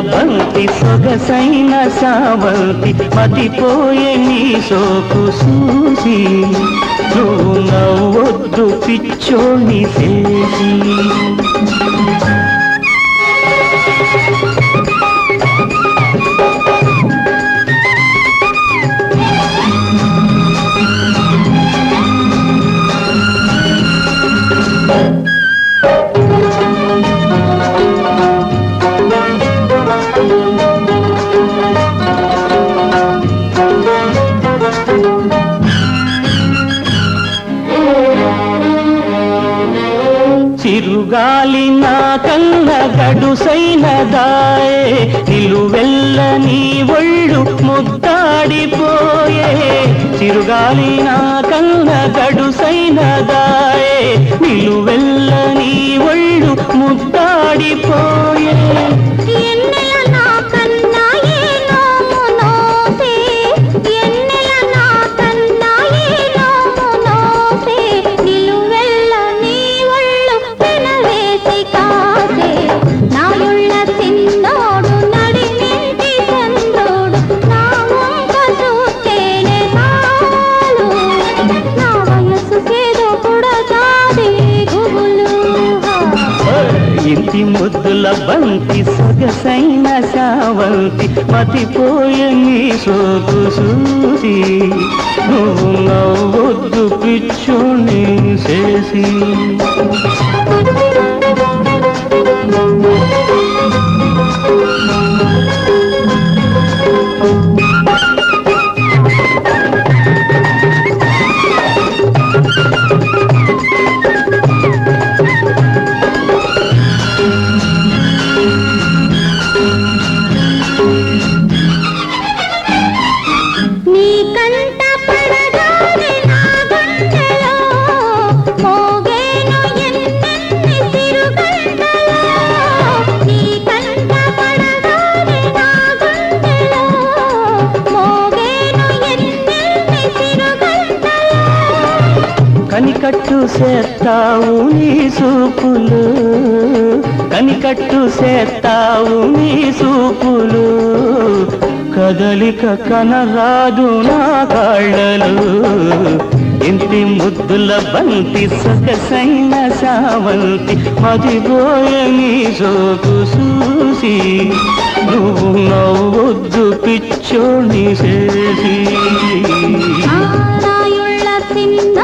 బంతి సొగసైన సావంతి మతిపోయే నీ సోకు చూసి నువ్వు నవ్వొద్దు పిచ్చోని చేసి చిరుగాలి నా కన్న గడుసైన దాయే నిలువెల్ల నీ ఒళ్ళు ముద్దాడిపోయే చిరుగాలి నా కన్న గడుసైన దాయే నిలువెల్ల నీ ఒళ్ళు ముద్దాడిపోయే ఇంటి ముద్దుల బంతి సొగసైన సావంతి మతిపోయే నీ సోకు చూసి నువ్వు నవ్వొద్దు పిచ్చోని చేసి కనికట్టు చేస్తావు నీ సూపులు కనికట్టు చేస్తావు నీ సూపులు కదలిక కనరాదు నా కాళ్ళలు ఇంటి ముద్దుల బంతి సొగసైన సావంతి మదిపోయే నీ సోకు చూసి నువ్వు నవ్వొద్దు పిచ్చోని చేసి చిన్న